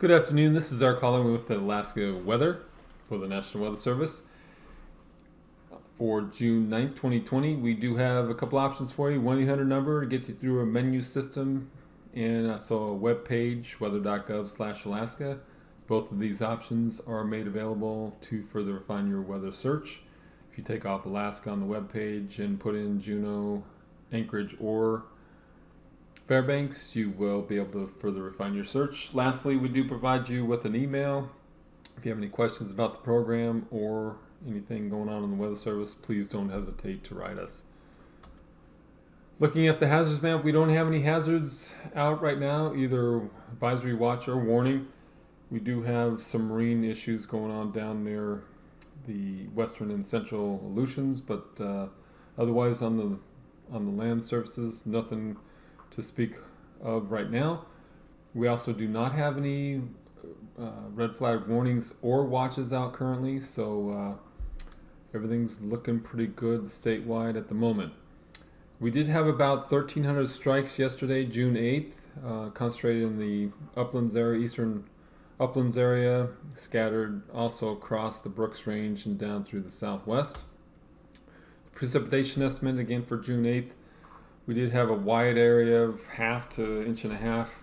Good afternoon. This is our calling with the Alaska weather for the National Weather Service for June 9th, 2020. We do have a couple options for you. 1-800 number to get you through a menu system and also a web page, weather.gov/Alaska. Both of these options are made available to further refine your weather search. If you take off Alaska on the web page and put in Juneau, Anchorage, or Fairbanks, you will be able to further refine your search. Lastly, we do provide you with an email. If you have any questions about the program or anything going on in the Weather Service, please don't hesitate to write us. Looking at the hazards map, we don't have any hazards out right now, either advisory, watch, or warning. We do have some marine issues going on down near the western and central Aleutians, but otherwise on the land surfaces, nothing to speak of right now. We also do not have any red flag warnings or watches out currently, so everything's looking pretty good statewide at the moment. We did have about 1,300 strikes yesterday, June 8th, concentrated in the uplands area, eastern uplands area, scattered also across the Brooks Range and down through the southwest. Precipitation estimate again for June 8th. We did have a wide area of 1/2 to 1.5 inches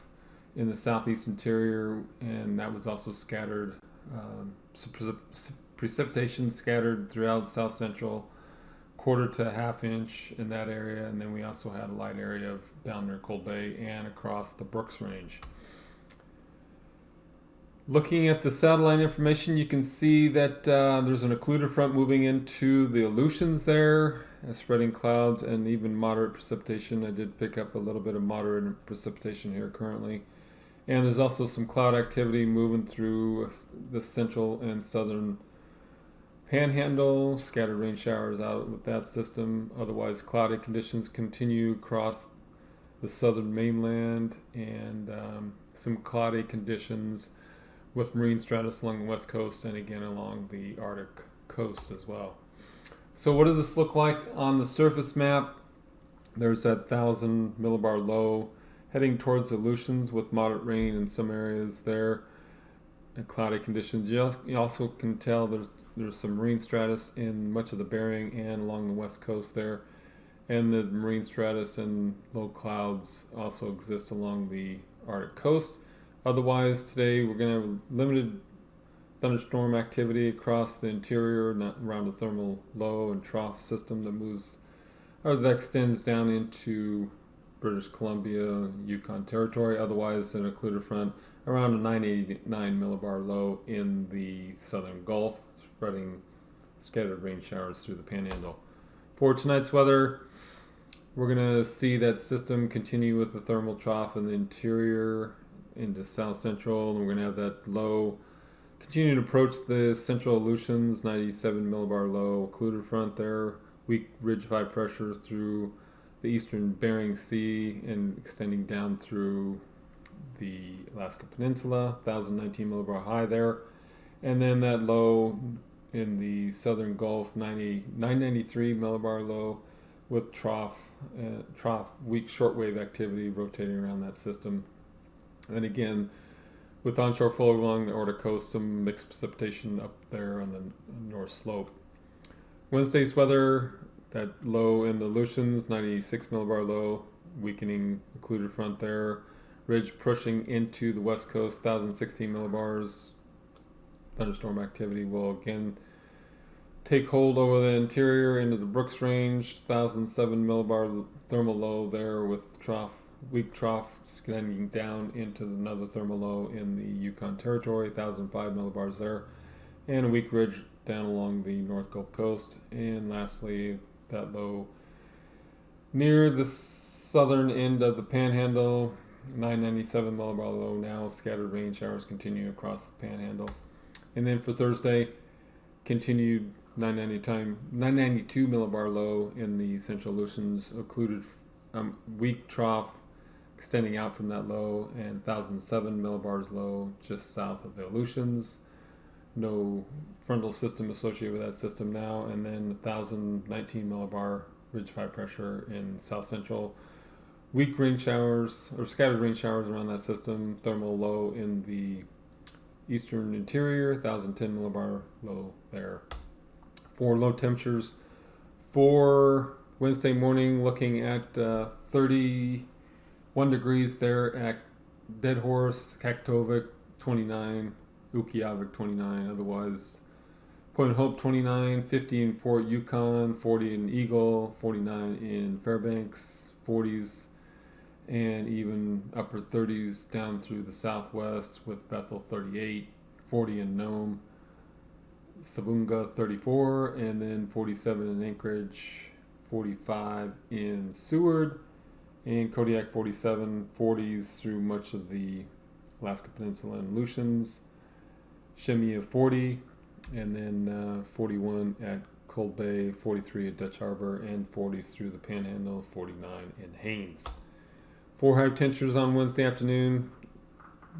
in the southeast interior, and that was also scattered. Precipitation scattered throughout south central, 1/4 to 1/2 inch in that area, and then we also had a light area of down near Cold Bay and across the Brooks Range. Looking at the satellite information, you can see that there's an occluder front moving into the Aleutians there, spreading clouds and even moderate precipitation. I did pick up a little bit of moderate precipitation here currently. And there's also some cloud activity moving through the central and southern panhandle, scattered rain showers out with that system. Otherwise, cloudy conditions continue across the southern mainland, and some cloudy conditions with marine stratus along the west coast and again along the Arctic coast as well. So what does this look like on the surface map? There's that 1,000 millibar low heading towards the Aleutians with moderate rain in some areas there and cloudy conditions. You also can tell there's some marine stratus in much of the Bering and along the west coast there. And the marine stratus and low clouds also exist along the Arctic coast. Otherwise, today we're going to have limited thunderstorm activity across the interior, not around the thermal low and trough system that extends down into British Columbia, Yukon territory. Otherwise, an occluder front around a 989 millibar low in the southern Gulf, spreading scattered rain showers through the panhandle. For tonight's weather, we're going to see that system continue with the thermal trough in the interior into south central, and we're going to have that low continue to approach the central Aleutians, 97 millibar low occluder front there, weak ridge-high pressure through the eastern Bering Sea and extending down through the Alaska Peninsula, 1,019 millibar high there, and then that low in the southern Gulf, 993 millibar low with trough weak shortwave activity rotating around that system. And again, with onshore flow along the Arctic coast, some mixed precipitation up there on the north slope. Wednesday's weather, that low in the Aleutians, 96 millibar low, weakening occluder front there. Ridge pushing into the west coast, 1,016 millibars. Thunderstorm activity will again take hold over the interior into the Brooks Range, 1,007 millibar thermal low there with weak trough extending down into another thermal low in the Yukon territory, 1,005 millibars there, and a weak ridge down along the North Gulf Coast. And lastly, that low near the southern end of the panhandle, 997 millibar low now, scattered rain showers continue across the panhandle. And then for Thursday, continued 992 millibar low in the central Aleutians, occluded weak trough extending out from that low, and 1,007 millibars low just south of the Aleutians. No frontal system associated with that system now, and then 1,019 millibar ridge-high pressure in south central. Weak rain showers or scattered rain showers around that system. Thermal low in the eastern interior, 1010 millibar low there. For low temperatures for Wednesday morning, looking at 31 degrees there at Dead Horse, Kaktovik 29, Ukqiavik 29, otherwise Point Hope 29, 50 in Fort Yukon, 40 in Eagle, 49 in Fairbanks, 40s and even upper 30s down through the southwest with Bethel 38, 40 in Nome, Savunga 34, and then 47 in Anchorage, 45 in Seward, and Kodiak 47, 40s through much of the Alaska Peninsula and Aleutians, Shemya 40, and then 41 at Cold Bay, 43 at Dutch Harbor, and 40s through the Panhandle, 49 in Haines. For high temperatures on Wednesday afternoon,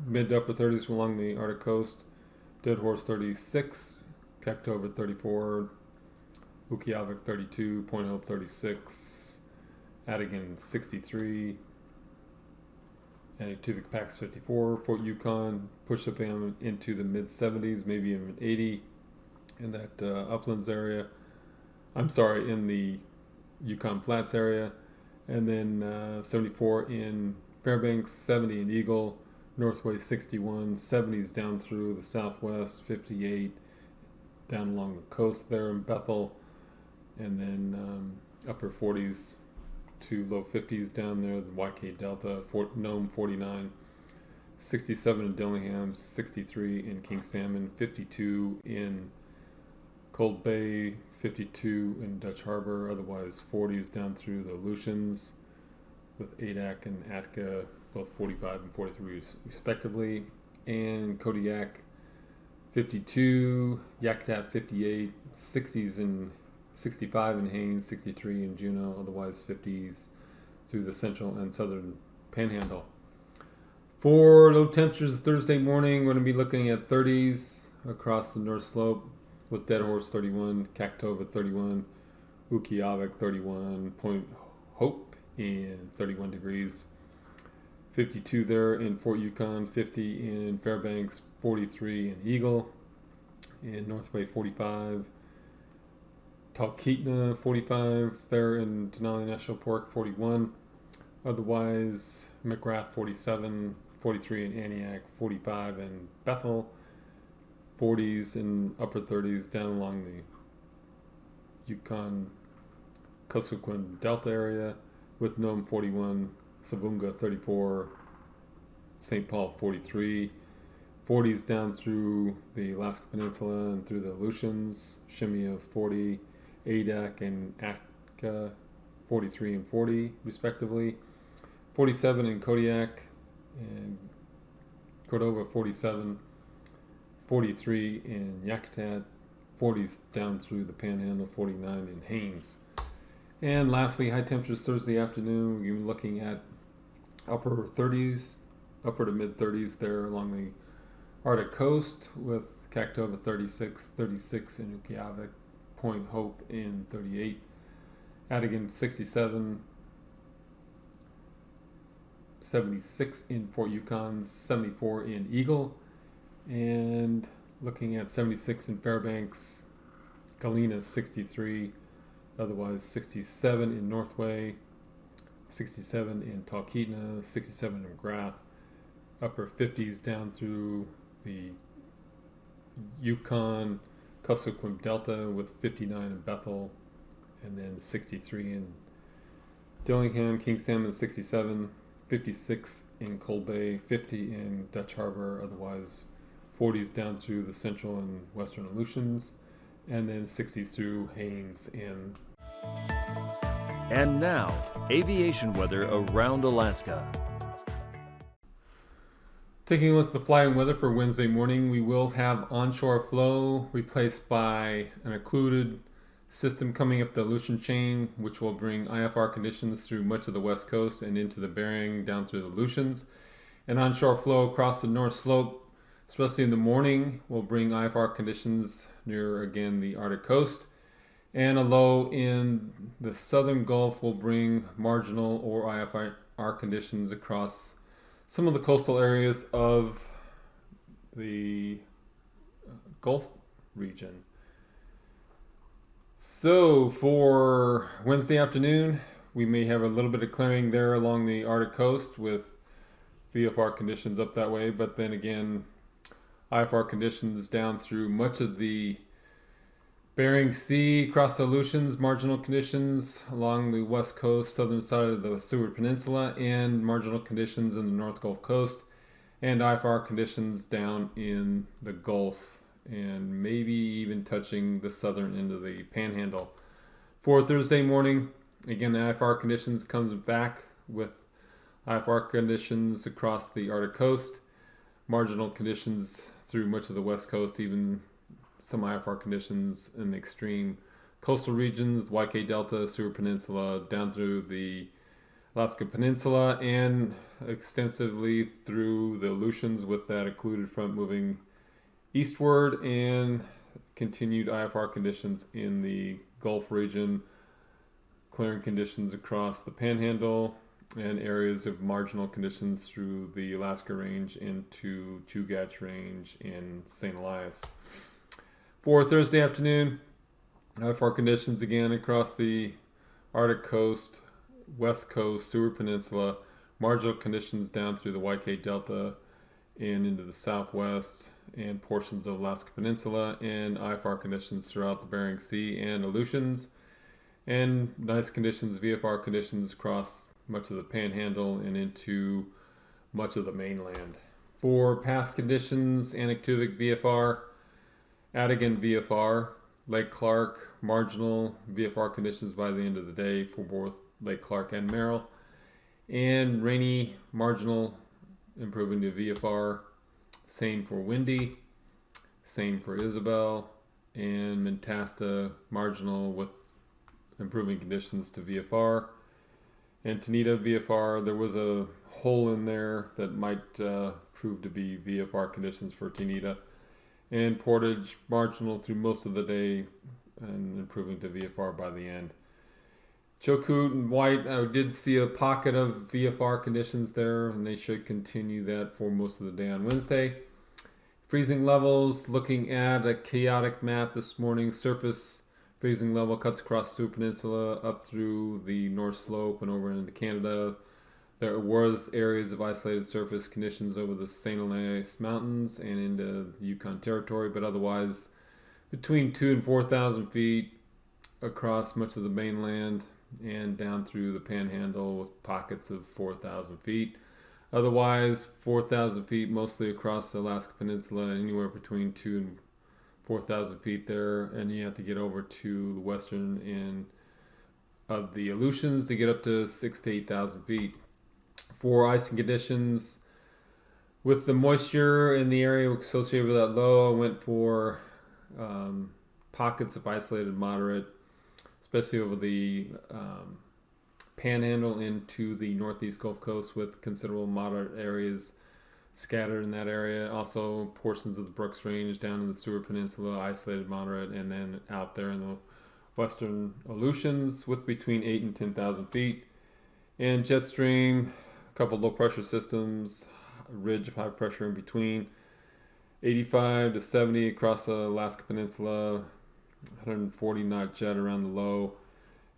mid to upper 30s along the Arctic coast, Dead Horse 36, Kaktovik 34, Ukqiavik 32, Point Hope 36, Adigan 63, and Tuvik Pax 54, Fort Yukon push up into the mid 70s, maybe even 80 in that uplands area. I'm sorry, in the Yukon Flats area. And then 74 in Fairbanks, 70 in Eagle, Northway 61, 70s down through the southwest, 58 down along the coast there in Bethel, and then upper 40s to low 50s down there, the YK Delta, Nome 49, 67 in Dillingham, 63 in King Salmon, 52 in Cold Bay, 52 in Dutch Harbor, otherwise 40s down through the Aleutians with Adak and Atka, both 45 and 43 respectively, and Kodiak 52, Yakutat 58, 60s in 65 in Haines, 63 in Juneau, otherwise 50s through the central and southern panhandle. For low temperatures Thursday morning, we're going to be looking at 30s across the North Slope with Dead Horse 31, Kaktovik 31, Ukqiavik 31, Point Hope in 31 degrees, 52 there in Fort Yukon, 50 in Fairbanks, 43 in Eagle, in Northway 45, Talkeetna 45 there in Denali National Park, 41, otherwise McGrath 47, 43 in Aniak, 45 in Bethel, 40s and upper 30s down along the Yukon Kuskokwim Delta area with Nome 41, Savunga 34, St. Paul 43, 40s down through the Alaska Peninsula and through the Aleutians, Shemya 40, Adak and Atka 43 and 40 respectively, 47 in Kodiak and Cordova 47, 43 in Yakutat, 40s down through the Panhandle, 49 in Haines. And lastly, high temperatures Thursday afternoon, we're looking at upper 30s, upper to mid 30s there along the Arctic coast with Kaktovik 36, 36 in Ukqiavik, Point Hope in 38, Adigan 67, 76 in Fort Yukon, 74 in Eagle, and looking at 76 in Fairbanks, Galena 63, otherwise 67 in Northway, 67 in Talkeetna, 67 in McGrath, upper 50s down through the Yukon Kuskokwim Delta with 59 in Bethel, and then 63 in Dillingham, King Salmon 67, 56 in Cold Bay, 50 in Dutch Harbor, otherwise 40s down through the central and western Aleutians, and then 60s through Haines in. And now, aviation weather around Alaska. Taking a look at the flying weather for Wednesday morning, we will have onshore flow replaced by an occluded system coming up the Aleutian chain, which will bring IFR conditions through much of the west coast and into the Bering down through the Aleutians. And onshore flow across the North Slope, especially in the morning, will bring IFR conditions near, again, the Arctic coast. And a low in the southern Gulf will bring marginal or IFR conditions across some of the coastal areas of the Gulf region. So for Wednesday afternoon, we may have a little bit of clearing there along the Arctic coast with VFR conditions up that way, but then again, IFR conditions down through much of the Bering Sea, across the Aleutians, marginal conditions along the west coast, southern side of the Seward Peninsula, and marginal conditions in the North Gulf Coast, and IFR conditions down in the Gulf, and maybe even touching the southern end of the Panhandle. For Thursday morning, again, the IFR conditions comes back with IFR conditions across the Arctic coast, marginal conditions through much of the west coast, even some IFR conditions in the extreme coastal regions, the YK Delta, Seward Peninsula, down through the Alaska Peninsula, and extensively through the Aleutians with that occluded front moving eastward, and continued IFR conditions in the Gulf region, clearing conditions across the Panhandle, and areas of marginal conditions through the Alaska Range into Chugach Range in St. Elias. For Thursday afternoon, IFR conditions again across the Arctic coast, west coast, Seward Peninsula, marginal conditions down through the YK Delta and into the southwest and portions of Alaska Peninsula, and IFR conditions throughout the Bering Sea and Aleutians, and nice conditions, VFR conditions across much of the Panhandle and into much of the mainland. For past conditions, Anaktuvik VFR, Adigan VFR, Lake Clark, marginal VFR conditions by the end of the day for both Lake Clark and Merrill, and rainy, marginal, improving to VFR. Same for Windy, same for Isabel, and Mentasta, marginal with improving conditions to VFR. And Tanita VFR, there was a hole in there that might prove to be VFR conditions for Tanita. And Portage, marginal through most of the day and improving to VFR by the end. Chilkoot and White, I did see a pocket of VFR conditions there, and they should continue that for most of the day on Wednesday. Freezing levels, looking at a chaotic map this morning, surface freezing level cuts across the Seward Peninsula up through the North Slope and over into Canada. There was areas of isolated surface conditions over the St. Elias Mountains and into the Yukon Territory, but otherwise between 2,000 and 4,000 feet across much of the mainland and down through the Panhandle with pockets of 4,000 feet. Otherwise, 4,000 feet mostly across the Alaska Peninsula, anywhere between 2,000 and 4,000 feet there, and you have to get over to the western end of the Aleutians to get up to 6,000 to 8,000 feet. For icing conditions, with the moisture in the area associated with that low, I went for pockets of isolated moderate, especially over the Panhandle into the northeast Gulf Coast with considerable moderate areas scattered in that area. Also portions of the Brooks Range down in the Seward Peninsula, isolated moderate, and then out there in the western Aleutians with between 8,000 and 10,000 feet. And jet stream, a couple low pressure systems, a ridge of high pressure in between, 85 to 70 across the Alaska Peninsula, 140 knot jet around the low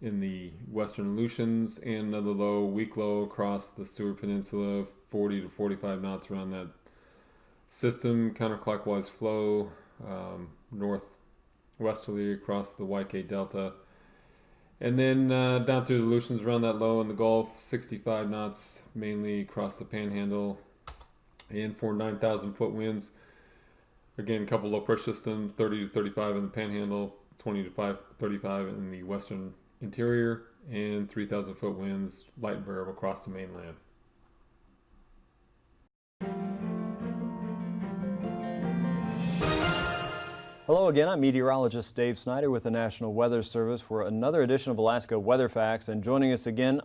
in the western Aleutians, and another low, weak low across the Seward Peninsula, 40 to 45 knots around that system, counterclockwise flow, northwesterly across the YK Delta. And then down through the Aleutians around that low in the Gulf, 65 knots mainly across the Panhandle, and for 9,000 foot winds. Again, a couple low pressure systems, 30 to 35 in the Panhandle, 20 to 35 in the western interior, and 3,000 foot winds, light and variable across the mainland. Hello again, I'm meteorologist Dave Snider with the National Weather Service for another edition of Alaska Weather Facts. And joining us again,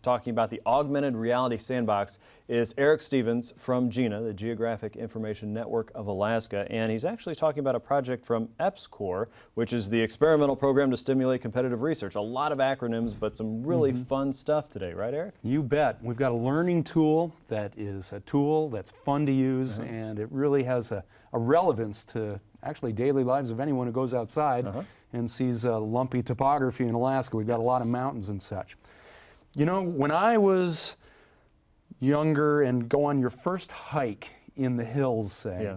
talking about the Augmented Reality Sandbox, is Eric Stevens from GINA, the Geographic Information Network of Alaska. And he's actually talking about a project from AKwx, which is the experimental program to stimulate competitive research. A lot of acronyms, but some really fun stuff today, right, Eric? You bet. We've got a learning tool that is a tool that's fun to use, and it really has a relevance to actually daily lives of anyone who goes outside and sees lumpy topography in Alaska. We've got a lot of mountains and such. You know, when I was younger and go on your first hike in the hills, say,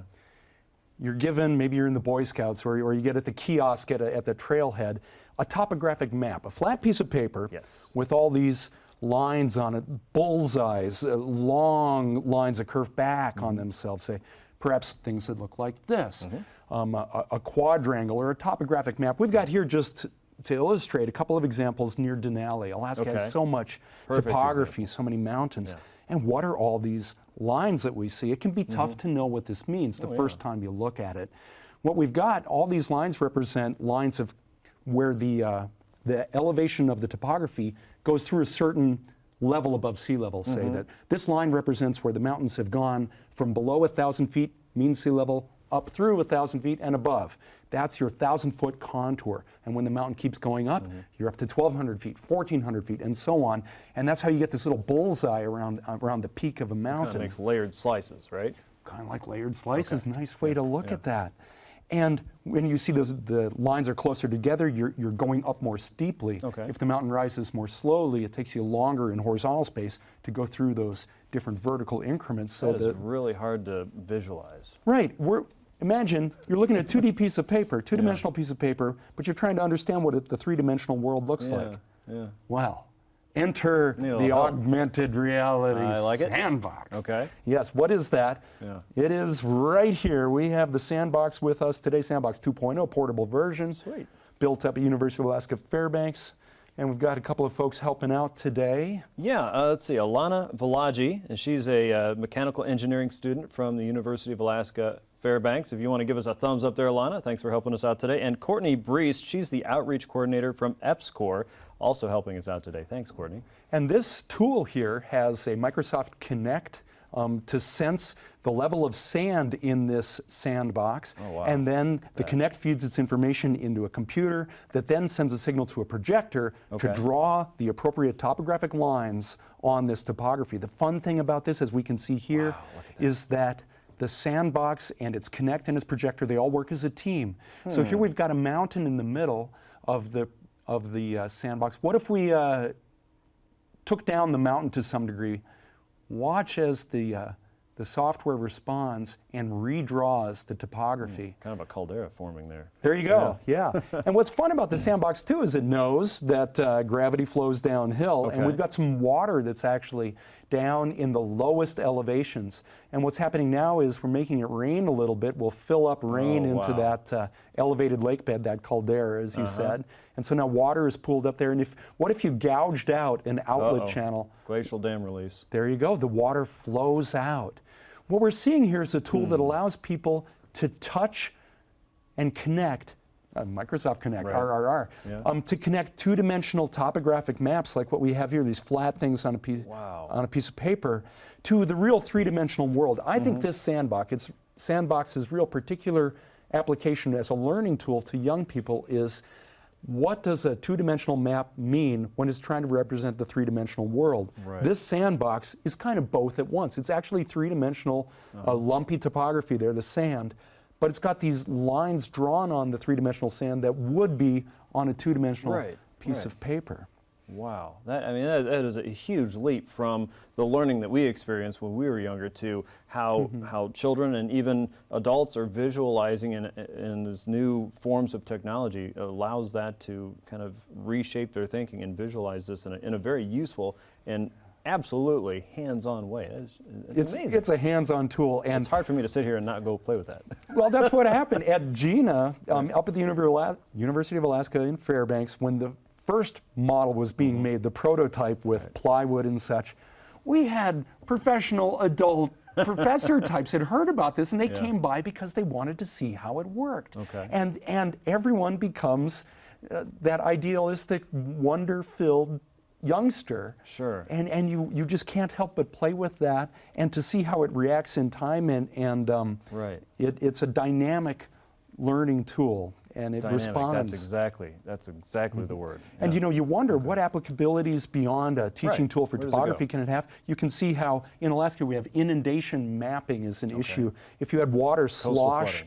you're given, maybe you're in the Boy Scouts or you get at the kiosk at the trailhead, a topographic map, a flat piece of paper with all these lines on it, bullseyes, long lines that curve back on themselves, say, perhaps things that look like this, a quadrangle or a topographic map. We've got here just to illustrate a couple of examples near Denali. Alaska has so much topography, so many mountains. And what are all these lines that we see? It can be tough to know what this means the first time you look at it. What we've got, all these lines represent lines of where the elevation of the topography goes through a certain level above sea level, say that this line represents where the mountains have gone from below 1,000 feet, mean sea level, up through 1,000 feet and above. That's your 1,000-foot contour. And when the mountain keeps going up, you're up to 1,200 feet, 1,400 feet, and so on. And that's how you get this little bullseye around the peak of a mountain. Kind of makes layered slices, right? Kind of like layered slices. Nice way to look at that. And when you see the lines are closer together, you're going up more steeply. If the mountain rises more slowly, it takes you longer in horizontal space to go through those different vertical increments. So that is really hard to visualize. Right. Imagine you're looking at a 2D piece of paper, two-dimensional piece of paper, but you're trying to understand what the three-dimensional world looks like. Well, enter the augmented reality sandbox. Yes, what is that? It is right here. We have the sandbox with us today, Sandbox 2.0, portable version. Sweet. Built up at University of Alaska Fairbanks. And we've got a couple of folks helping out today. Let's see, Alana Valaji, and she's a mechanical engineering student from the University of Alaska Fairbanks. If you want to give us a thumbs up there, Alana, thanks for helping us out today. And Courtney Breest, she's the outreach coordinator from AKwx, also helping us out today. Thanks, Courtney. And this tool here has a Microsoft Kinect to sense the level of sand in this sandbox. And then the Kinect feeds its information into a computer that then sends a signal to a projector to draw the appropriate topographic lines on this topography. The fun thing about this, as we can see here, is that the sandbox and its Kinect and its projector, they all work as a team. So here we've got a mountain in the middle of the sandbox. What if we took down the mountain to some degree? Watch as the software responds and redraws the topography. Kind of a caldera forming there. There you go, And what's fun about the sandbox too is it knows that gravity flows downhill, and we've got some water that's actually down in the lowest elevations. And what's happening now is we're making it rain a little bit. We'll fill up rain into that elevated lake bed, that caldera, as you said. And so now water is pooled up there. And what if you gouged out an outlet channel? Glacial dam release. There you go. The water flows out. What we're seeing here is a tool that allows people to touch and connect, Microsoft Connect, RRR, to connect two-dimensional topographic maps like what we have here, these flat things on a piece of paper, to the real three-dimensional world. I think this sandbox's real particular application as a learning tool to young people is, what does a two-dimensional map mean when it's trying to represent the three-dimensional world? This sandbox is kind of both at once. It's actually three-dimensional, lumpy topography there, the sand, but it's got these lines drawn on the three-dimensional sand that would be on a two-dimensional piece of paper. Wow, that is a huge leap from the learning that we experienced when we were younger to how children and even adults are visualizing in these new forms of technology. It allows that to kind of reshape their thinking and visualize this in a very useful and absolutely hands-on way. It's amazing. It's a hands-on tool, and it's hard for me to sit here and not go play with that. Well, that's what happened at GINA, up at the University of Alaska in Fairbanks, when the first model was being made, the prototype with plywood and such. We had professional adult professor types had heard about this, and they came by because they wanted to see how it worked. Okay. And everyone becomes that idealistic, wonder-filled youngster. Sure. And you just can't help but play with that, and to see how it reacts in time, and Right. it's a dynamic learning tool, and it Dynamic, responds. That's exactly the word. And Yeah. you wonder what applicabilities beyond a teaching Right. tool for Where does it topography go? can it have. You can see how in Alaska we have inundation mapping as an issue. If you had water slosh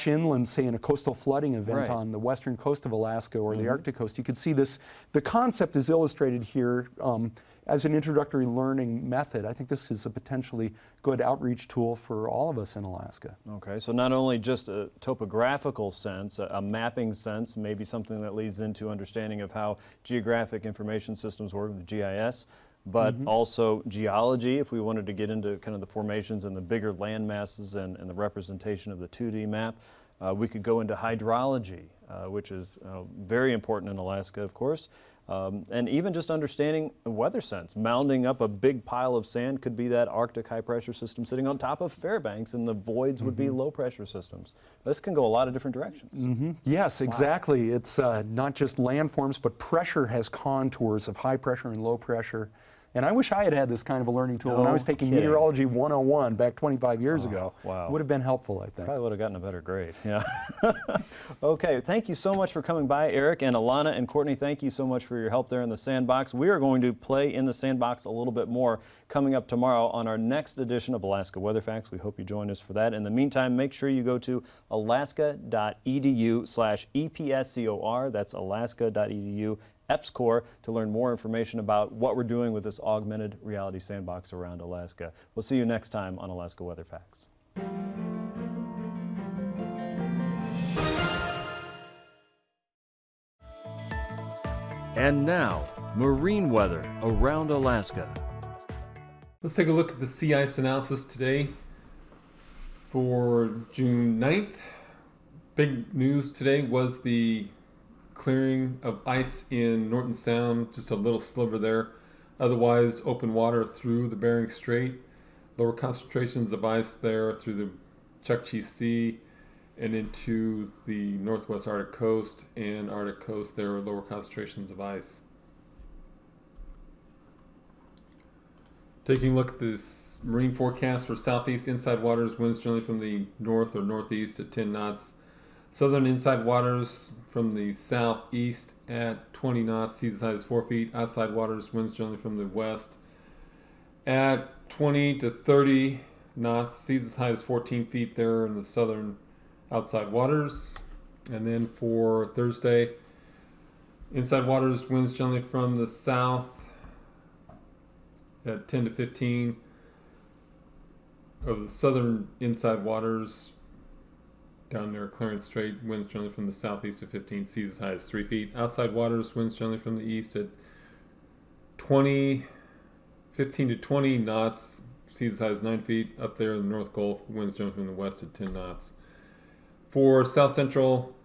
inland, say in a coastal flooding event on the western coast of Alaska or the Arctic coast, you could see this. The concept is illustrated here as an introductory learning method. I think this is a potentially good outreach tool for all of us in Alaska. Okay, so not only just a topographical sense, a mapping sense, maybe something that leads into understanding of how geographic information systems work with GIS, but also geology, if we wanted to get into kind of the formations and the bigger land masses and the representation of the 2D map. We could go into hydrology, which is very important in Alaska, of course. And even just understanding weather sense. Mounding up a big pile of sand could be that Arctic high pressure system sitting on top of Fairbanks, and the voids would be low pressure systems. This can go a lot of different directions. Yes, exactly. It's not just landforms, but pressure has contours of high pressure and low pressure. And I wish I had had this kind of a learning tool when I was taking kidding. Meteorology 101 back 25 years ago. wow. Would have been helpful, I think. Probably would have gotten a better grade, yeah. Okay, thank you so much for coming by, Eric, and Alana and Courtney, thank you so much for your help there in the sandbox. We are going to play in the sandbox a little bit more coming up tomorrow on our next edition of Alaska Weather Facts. We hope you join us for that. In the meantime, make sure you go to alaska.edu/EPSCOR. That's alaska.edu EPSCOR to learn more information about what we're doing with this augmented reality sandbox around Alaska. We'll see you next time on Alaska Weather Facts. And now, marine weather around Alaska. Let's take a look at the sea ice analysis today for June 9th. Big news today was the clearing of ice in Norton Sound, just a little sliver there. Otherwise, open water through the Bering Strait. Lower concentrations of ice there through the Chukchi Sea and into the northwest Arctic coast and Arctic coast. There are lower concentrations of ice. Taking a look at this marine forecast for southeast inside waters, winds generally from the north or northeast at 10 knots. Southern inside waters from the southeast at 20 knots, seas as high as 4 feet. Outside waters, winds generally from the west at 20 to 30 knots, seas as high as 14 feet there in the southern outside waters. And then for Thursday, inside waters, winds generally from the south at 10 to 15. Of the southern inside waters, down near Clarence Strait, winds generally from the southeast at 15, seas as high as 3 feet. Outside waters, winds generally from the east at 15 to 20 knots, seas as high as 9 feet. Up there in the North Gulf, winds generally from the west at 10 knots. For south central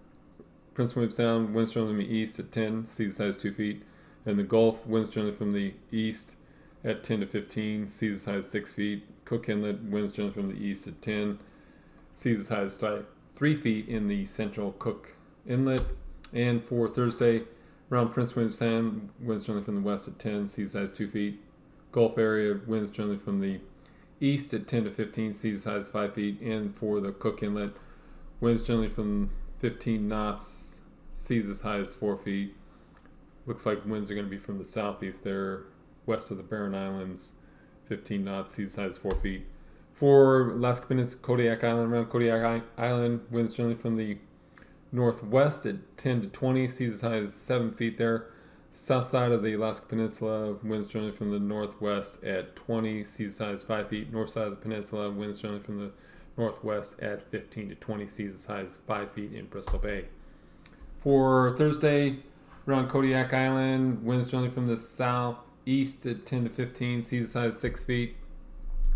Prince William Sound, winds generally from the east at 10, seas as high as 2 feet. And the Gulf, winds generally from the east at 10 to 15, seas as high as 6 feet. Cook Inlet, winds generally from the east at 10, seas as high as 3 feet in the central Cook Inlet. And for Thursday, around Prince William Sound, winds generally from the west at 10, seas as high as 2 feet. Gulf area, winds generally from the east at 10 to 15, seas as high as 5 feet. And for the Cook Inlet, winds generally from 15 knots, seas as high as 4 feet. Looks like winds are going to be from the southeast there, west of the Barren Islands, 15 knots, seas as high as 4 feet. For Alaska Peninsula, Kodiak Island, around Kodiak Island, winds generally from the northwest at 10 to 20, seas as high as 7 feet there. South side of the Alaska Peninsula, winds generally from the northwest at 20, seas as high as 5 feet. North side of the peninsula, winds generally from the northwest at 15 to 20, seas as high as 5 feet in Bristol Bay. For Thursday, around Kodiak Island, winds generally from the southeast at 10 to 15, seas as high as 6 feet.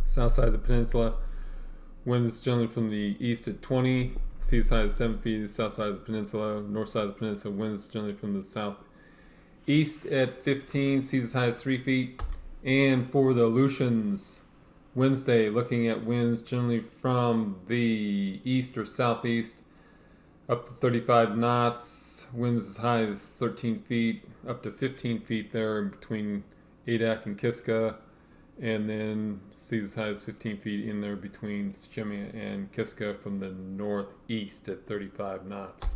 South side of the peninsula, winds generally from the east at 20, seas as high as 7 feet. South side of the peninsula, north side of the peninsula, winds generally from the southeast at 15, seas as high as 3 feet. And for the Aleutians, Wednesday, looking at winds generally from the east or southeast up to 35 knots, winds as high as 13 feet, up to 15 feet there between Adak and Kiska, and then seas as high as 15 feet in there between Shemya and Kiska from the northeast at 35 knots.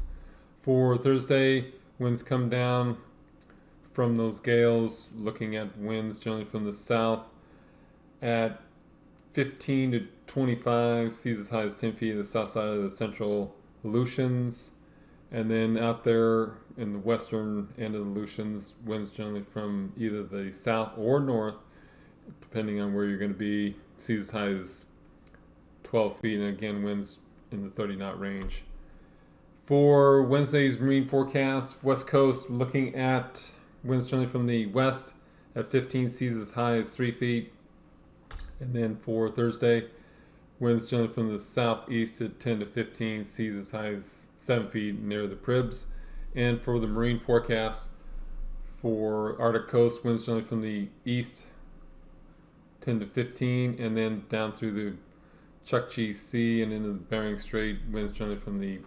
For Thursday, winds come down from those gales, looking at winds generally from the south at 15 to 25, seas as high as 10 feet in the south side of the central Aleutians, and then out there in the western end of the Aleutians, winds generally from either the south or north, depending on where you're going to be, seas as high as 12 feet, and again, winds in the 30 knot range. For Wednesday's marine forecast, west coast, looking at winds generally from the west at 15, seas as high as 3 feet. And then for Thursday, winds generally from the southeast at 10 to 15, seas as high as 7 feet near the Pribs. And for the marine forecast, for Arctic coast, winds generally from the east 10 to 15, and then down through the Chukchi Sea and into the Bering Strait, winds generally from the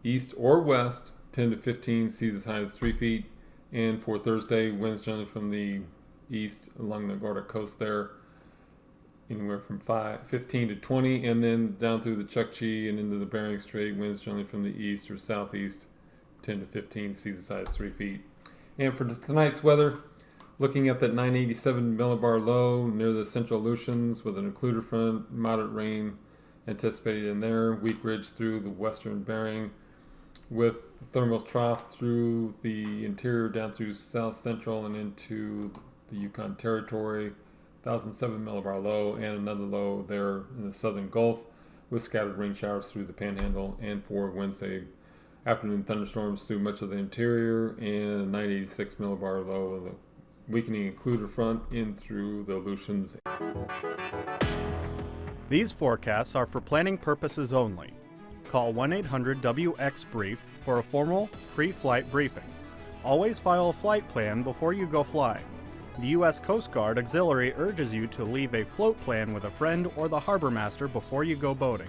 east or west 10 to 15, seas as high as 3 feet. And for Thursday, winds generally from the east along the Arctic coast there, anywhere from 15 to 20, and then down through the Chukchi and into the Bering Strait, winds generally from the east or southeast 10 to 15, seas as high as 3 feet. And for tonight's weather, looking at that 987 millibar low near the central Aleutians with an occluder front, moderate rain anticipated in there, weak ridge through the western Bering with thermal trough through the interior down through south central and into the Yukon Territory, 1007 millibar low, and another low there in the southern Gulf with scattered rain showers through the Panhandle. And for Wednesday, afternoon thunderstorms through much of the interior and a 986 millibar low with a weakening occluder front in through the Aleutians. These forecasts are for planning purposes only. Call 1-800-WX-BRIEF for a formal pre-flight briefing. Always file a flight plan before you go flying. The U.S. Coast Guard Auxiliary urges you to leave a float plan with a friend or the harbor master before you go boating.